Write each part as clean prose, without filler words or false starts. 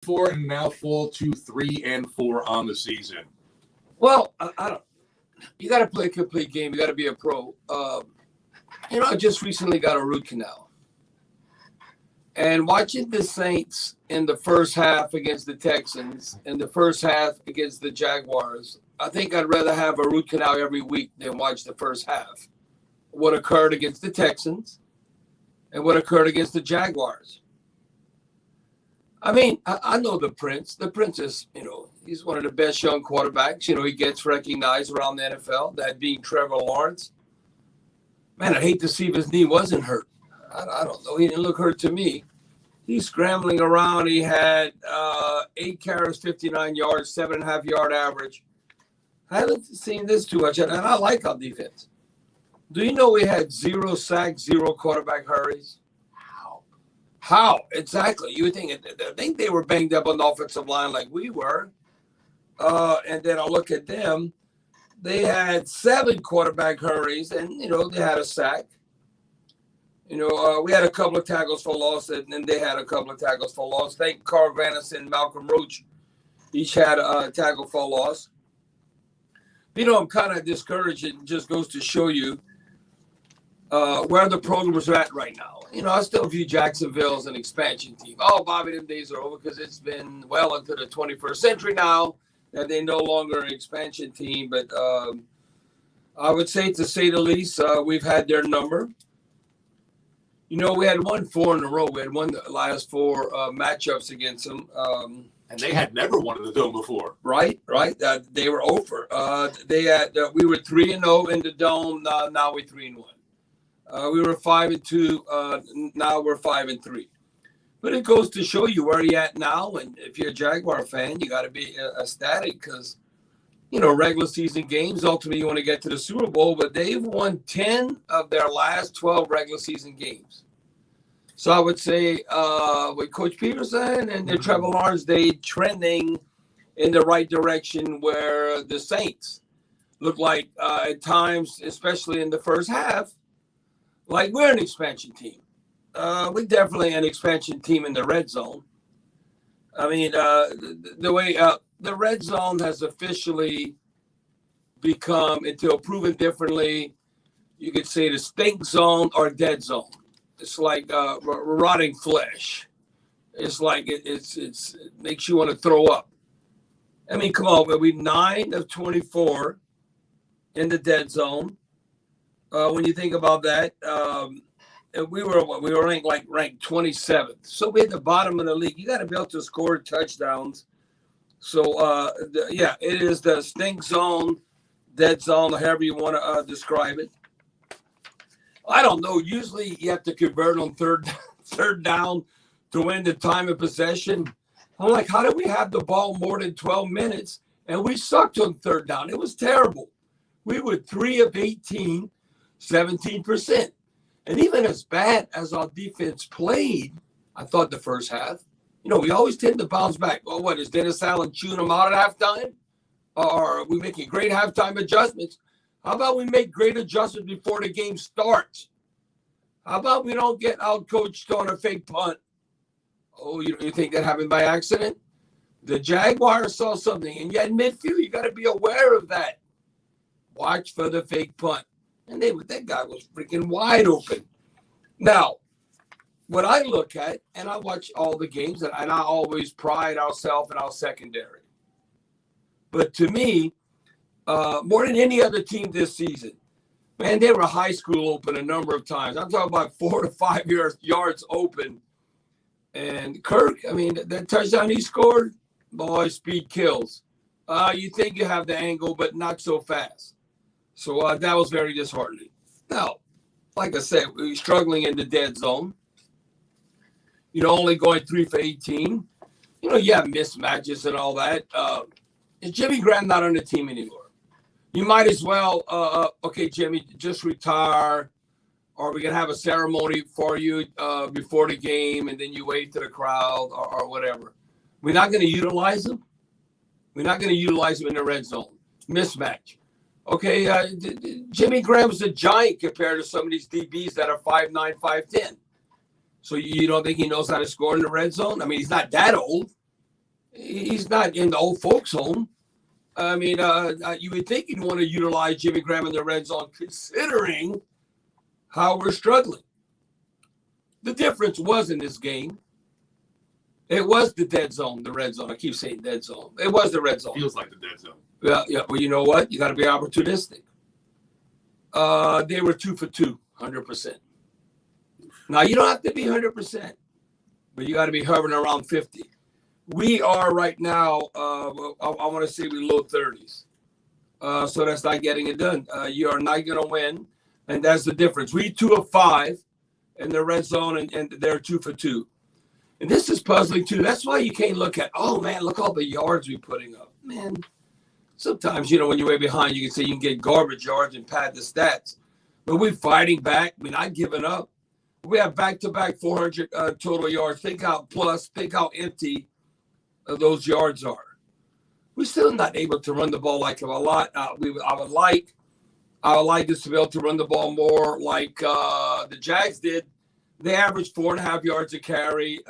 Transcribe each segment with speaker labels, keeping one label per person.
Speaker 1: 4 and now fall to 3-4 on the season.
Speaker 2: Well, I don't. You got to play a complete game. You got to be a pro. I just recently got a root canal. And watching the Saints in the first half against the Texans and the first half against the Jaguars, I think I'd rather have a root canal every week than watch the first half. What occurred against the Texans and what occurred against the Jaguars. I mean, I know the Prince. The Prince is, he's one of the best young quarterbacks. He gets recognized around the NFL, that being Trevor Lawrence. Man, I'd hate to see if his knee wasn't hurt. I don't know. He didn't look hurt to me. He's scrambling around. He had 8 carries, 59 yards, 7.5-yard average. I haven't seen this too much, and I like our defense. Do you know we had 0 sacks, 0 quarterback hurries? How? Exactly. You would think they were banged up on the offensive line like we were. And then I look at them. They had 7 quarterback hurries, and, they had a sack. We had a couple of tackles for loss, and then they had a couple of tackles for loss. I think Carl Grannis and Malcolm Roach each had a tackle for loss. I'm kind of discouraged. It just goes to show you where the programs are at right now. I still view Jacksonville as an expansion team. Oh, Bobby, them days are over because it's been well into the 21st century now that they're no longer an expansion team. But I would say, to say the least, we've had their number. We had won 4 in a row. We had won the last 4 matchups against them.
Speaker 1: And they had never won in the Dome before.
Speaker 2: Right. They were over. We were 3-0 in the Dome. Now we're 3-1. We were 5-2. Now we're 5-3. But it goes to show you where you're at now. And if you're a Jaguar fan, you got to be ecstatic because, regular season games, ultimately you want to get to the Super Bowl, but they've won 10 of their last 12 regular season games. So I would say with Coach Peterson and Trevor Lawrence, they trending in the right direction where the Saints look like at times, especially in the first half, like we're an expansion team. We're definitely an expansion team in the red zone. I mean, the way the red zone has officially become, until proven differently, you could say the stink zone or dead zone. It's like rotting flesh. It's like it makes you want to throw up. I mean, come on, we 9 of 24 in the dead zone. When you think about that, we were ranked 27th. So we're at the bottom of the league. You got to be able to score touchdowns. So it is the stink zone, dead zone, however you want to describe it. I don't know. Usually you have to convert on third down to win the time of possession. I'm like, how did we have the ball more than 12 minutes and we sucked on third down? It was terrible. We were 3 of 18, 17%. And even as bad as our defense played, I thought the first half, we always tend to bounce back. Well, what, is Dennis Allen chewing them out at halftime? Or are we making great halftime adjustments? How about we make great adjustments before the game starts? How about we don't get out-coached on a fake punt? Oh, you think that happened by accident? The Jaguars saw something, and yet in midfield, you got to be aware of that. Watch for the fake punt. And that guy was freaking wide open. Now, what I look at, and I watch all the games, and I always pride ourselves in our secondary. But to me, more than any other team this season, man, they were high school open a number of times. I'm talking about 4 to 5 yards open. And Kirk, I mean, that touchdown he scored, boy, speed kills. You think you have the angle, but not so fast. So that was very disheartening. Now, like I said, we were struggling in the dead zone. Only going 3 for 18. You have mismatches and all that. Is Jimmy Graham not on the team anymore? You might as well, okay, Jimmy, just retire, or we can have a ceremony for you before the game, and then you wave to the crowd or whatever. We're not going to utilize him. We're not going to utilize him in the red zone. Mismatch. Okay, Jimmy Graham's a giant compared to some of these DBs that are 5'9", 5'10". So you don't think he knows how to score in the red zone? I mean, he's not that old. He's not in the old folks' home. I mean, you would think you'd want to utilize Jimmy Graham in the red zone, considering how we're struggling. The difference was in this game. It was the dead zone, the red zone. I keep saying dead zone. It was the red zone.
Speaker 1: Feels like the dead zone.
Speaker 2: Yeah. Well, you know what? You got to be opportunistic. They were 2 for 2, 100%. Now, you don't have to be 100%, but you got to be hovering around 50. We are right now, I want to say we low 30s. So that's not getting it done. You are not going to win, and that's the difference. We 2 of 5 in the red zone, and they're 2 for 2. And this is puzzling, too. That's why you can't look at, oh, man, look all the yards we're putting up. Man, sometimes, when you're way behind, you can say you can get garbage yards and pad the stats. But we're fighting back. I mean, I've given up. We have back-to-back 400 total yards. Think how empty those yards are. We're still not able to run the ball like a lot. I would like us to be able to run the ball more like the Jags did. They averaged 4.5 yards a carry.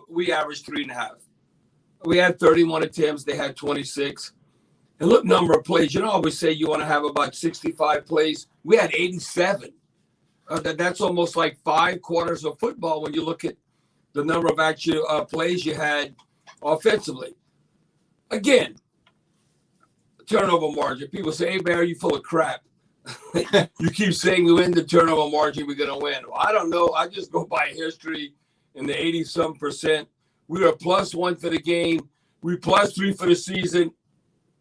Speaker 2: We averaged 3.5. We had 31 attempts. They had 26. And look, number of plays. I always say you want to have about 65 plays. We had 87. That's almost like 5 quarters of football when you look at the number of actual plays you had offensively. Again, turnover margin. People say, hey, Barry, you full of crap. You keep saying we win the turnover margin, we're going to win. Well, I don't know. I just go by history in the 80-some%. We were +1 for the game. We +3 for the season.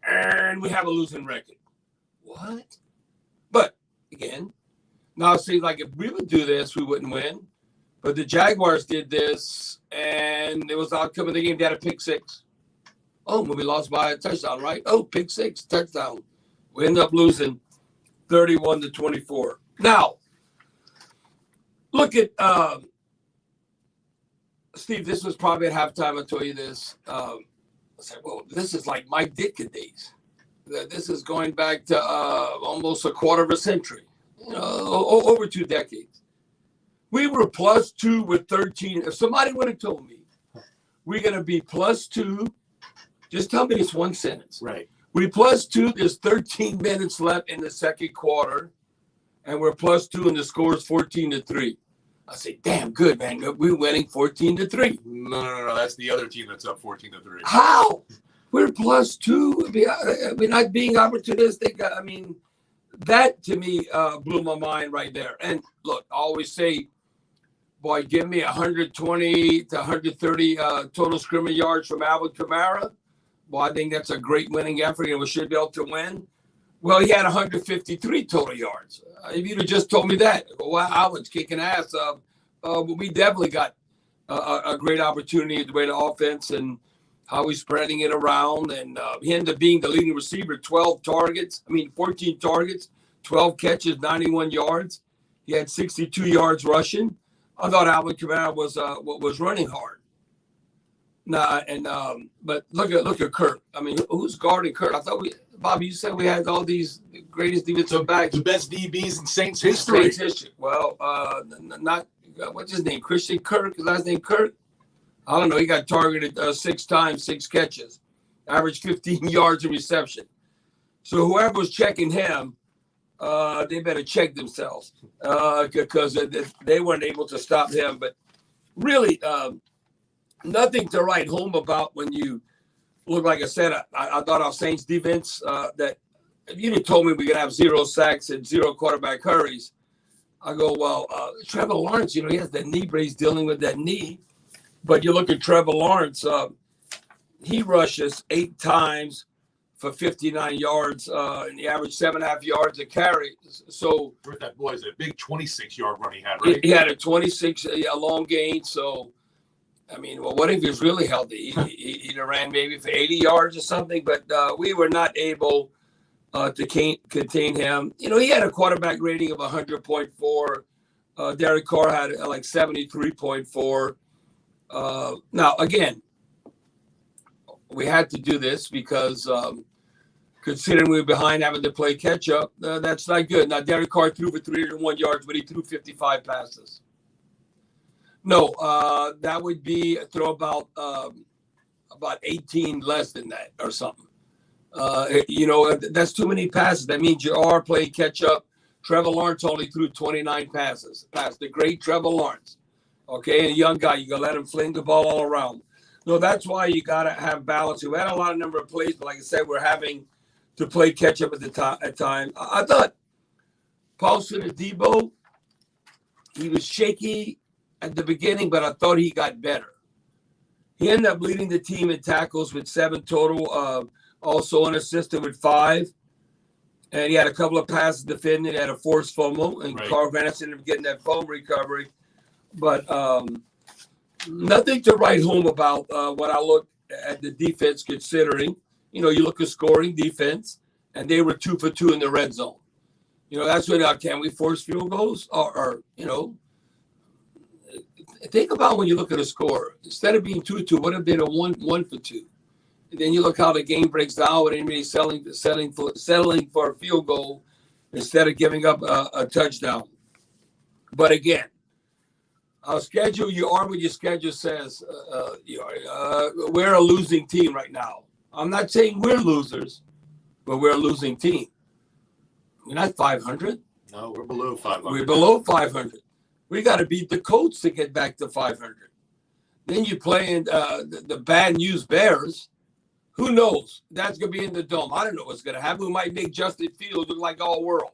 Speaker 2: And we have a losing record. What? But, again, now it seems like if we would do this, we wouldn't win. But the Jaguars did this, and it was the outcome of the game. They had a pick 6. Oh, when we lost by a touchdown, right? Oh, pick 6, touchdown. We end up losing 31-24. Now, look at Steve. This was probably at halftime. I told you this. I said, well, this is like Mike Ditka days. This is going back to almost a quarter of a century, over 2 decades. We were +2 with 13. If somebody would have told me we're going to be +2, just tell me this one sentence.
Speaker 1: Right.
Speaker 2: We +2, there's 13 minutes left in the second quarter, and we're +2, and the score is 14-3. I say, damn good, man. We're winning 14-3.
Speaker 1: No. That's the other team that's up 14-3.
Speaker 2: How? We're +2. I mean, not being opportunistic. I mean, that to me blew my mind right there. And look, I always say, boy, give me 120 to 130 total scrimmage yards from Alvin Kamara. Well, I think that's a great winning effort, and we should be able to win. Well, he had 153 total yards. If you'd have just told me that, well, Alvin's kicking ass. We definitely got a great opportunity the way the offense and how he's spreading it around. And he ended up being the leading receiver, 14 targets, 12 catches, 91 yards. He had 62 yards rushing. I thought Alvin Kamara was running hard. But look at Kirk. I mean, who's guarding Kirk? I thought Bobby, you said we had all these greatest defensive backs,
Speaker 1: the best DBs in Saints history.
Speaker 2: Well, not what's his name? Christian Kirk. His last name Kirk. I don't know. He got targeted 6 times, 6 catches, averaged 15 yards in reception. So whoever was checking him, they better check themselves because they weren't able to stop him. But really. Nothing to write home about when you look. Like I said, I thought our Saints defense that if you'd have told me we're gonna have 0 sacks and 0 quarterback hurries, I go, well, Trevor Lawrence, he has that knee brace, dealing with that knee. But you look at Trevor Lawrence, he rushes 8 times for 59 yards, and he averaged 7.5 yards a carry. So
Speaker 1: that boy is a big 26-yard run he had, right?
Speaker 2: He had a 26 long gain. So. I mean, well, what if he was really healthy? He ran maybe for 80 yards or something, but we were not able to contain him. He had a quarterback rating of 100.4. Derek Carr had like 73.4. Now, again, we had to do this because considering we were behind having to play catch-up, that's not good. Now, Derek Carr threw for 301 yards, but he threw 55 passes. No, that would be throw about about 18 less than that or something. That's too many passes. That means you are playing catch up. Trevor Lawrence only threw 29 passes. Past the great Trevor Lawrence. Okay, and a young guy, you gotta let him fling the ball all around. No, that's why you gotta have balance. We had a lot of number of plays, but like I said, we're having to play catch up at time. I thought Paulson and Debo, he was shaky at the beginning, but I thought he got better. He ended up leading the team in tackles with 7 total. Also unassisted with 5. And he had a couple of passes defended. He had a forced fumble. And right. Carl Grannis ended up getting that fumble recovery. But nothing to write home about when I look at the defense, considering, you look at scoring defense, and they were 2 for 2 in the red zone. That's when can we force field goals? Or think about when you look at a score. Instead of being 2-2, what if they been a 1 for 2? And then you look how the game breaks down with anybody settling for a field goal instead of giving up a touchdown. But again, our schedule, you are what your schedule says. We're a losing team right now. I'm not saying we're losers, but we're a losing team. We're not 500.
Speaker 1: No, we're below 500.
Speaker 2: We're below 500. We got to beat the Colts to get back to 500. Then you're playing the bad news Bears. Who knows? That's going to be in the dome. I don't know what's going to happen. We might make Justin Fields look like all world.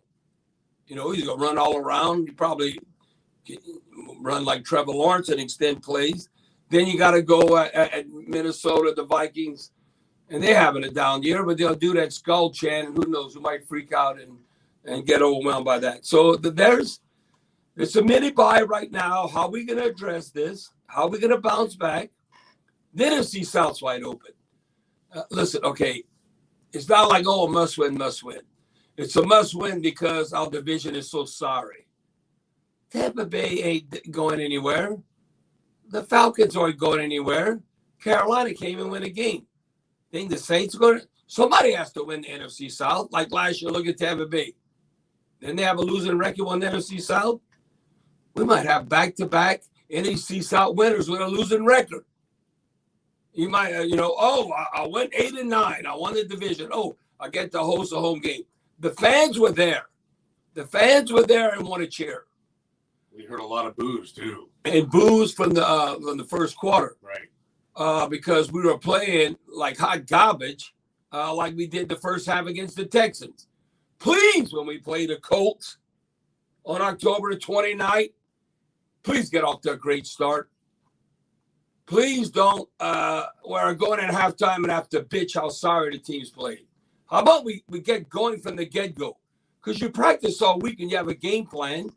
Speaker 2: He's going to run all around. He probably run like Trevor Lawrence and extend plays. Then you got to go at Minnesota, the Vikings, and they're having a down year, but they'll do that skull chant, and who knows? We might freak out and get overwhelmed by that. So it's a mini bye right now. How are we going to address this? How are we going to bounce back? Then NFC South's wide open. Listen, okay, it's not like, must win. It's a must win because our division is so sorry. Tampa Bay ain't going anywhere. The Falcons aren't going anywhere. Carolina can't even win a game. Think the Saints are going to? Somebody has to win the NFC South. Like last year, look at Tampa Bay. Then they have a losing record on the NFC South. We might have back-to-back NFC South winners with a losing record. You might, I went 8-9. I won the division. I get to host a home game. The fans were there. And want to cheer.
Speaker 1: We heard a lot of boos too.
Speaker 2: And boos from the first quarter.
Speaker 1: Right.
Speaker 2: Because we were playing like hot garbage, like we did the first half against the Texans. Please, when we play the Colts on October 29th, please get off to a great start. Please don't, we're going at halftime and have to bitch how sorry the team's played. How about we get going from the get-go? Because you practice all week and you have a game plan,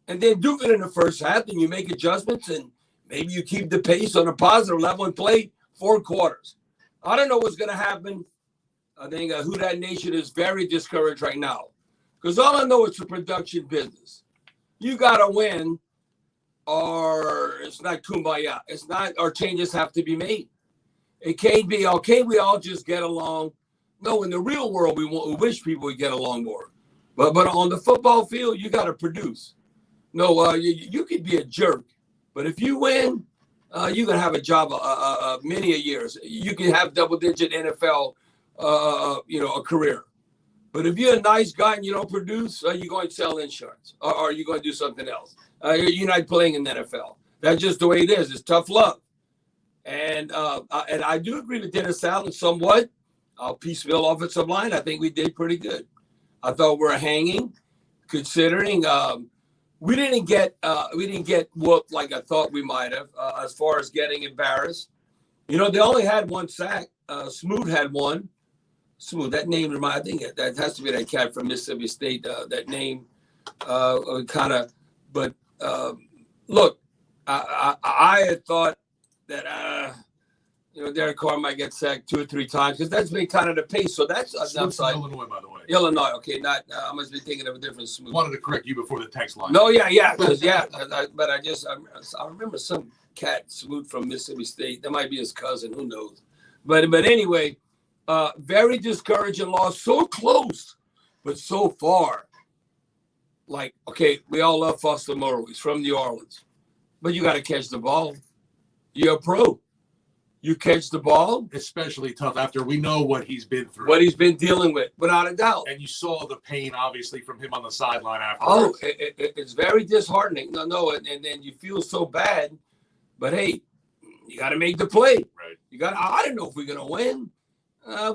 Speaker 2: and then do it in the first half, and you make adjustments, and maybe you keep the pace on a positive level and play 4 quarters. I don't know what's going to happen. I think Who Dat Nation is very discouraged right now. Because all I know is the production business. You got to win, or it's not kumbaya. It's not, or changes have to be made. It can't be, okay, we all just get along. No, in the real world, we wish people would get along more. But on the football field, you got to produce. No, you could be a jerk. But if you win, you're going to have a job many a years. You can have double-digit NFL, a career. But if you're a nice guy and you don't produce, you're going to sell insurance, or you're going to do something else. You're not playing in the NFL. That's just the way it is. It's tough love. And I do agree with Dennis Allen somewhat. Our piecemeal offensive line, I think we did pretty good. I thought we were hanging, considering we didn't get whooped like I thought we might have as far as getting embarrassed. They only had 1 sack. Smoot had 1. Smoot, that name, I think that has to be that cat from Mississippi State. That name kind of. But look, I had thought that Derek Carr might get sacked 2 or 3 times because that's been kind of the pace. So that's an upside.
Speaker 1: Illinois, by the way.
Speaker 2: Illinois, okay. Not I must be thinking of a different Smoot.
Speaker 1: Wanted to correct you before the text line.
Speaker 2: No, yeah, but I remember some cat Smoot from Mississippi State. That might be his cousin. Who knows? But anyway, very discouraging loss. So close, but so far. Like, okay, we all love Foster Moreau. He's from New Orleans. But you got to catch the ball. You're a pro. You catch the ball.
Speaker 1: Especially tough after we know what he's been through.
Speaker 2: What he's been dealing with, without a doubt.
Speaker 1: And you saw the pain, obviously, from him on the sideline
Speaker 2: Oh,
Speaker 1: afterwards.
Speaker 2: it's very disheartening. No, and then you feel so bad. But hey, you got to make the play.
Speaker 1: Right.
Speaker 2: You got. I don't know if we're gonna win.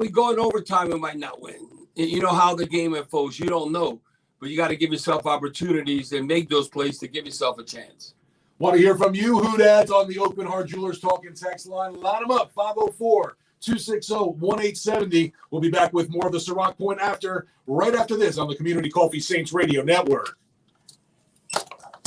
Speaker 2: We go in overtime, we might not win. You know how the game unfolds. You don't know, but you got to give yourself opportunities and make those plays to give yourself a chance.
Speaker 1: Want to hear from you, Hoodads, on the Open Heart Jewelers Talking text line. Line them up, 504-260-1870. We'll be back with more of the Ciroc Point right after this on the Community Coffee Saints Radio Network.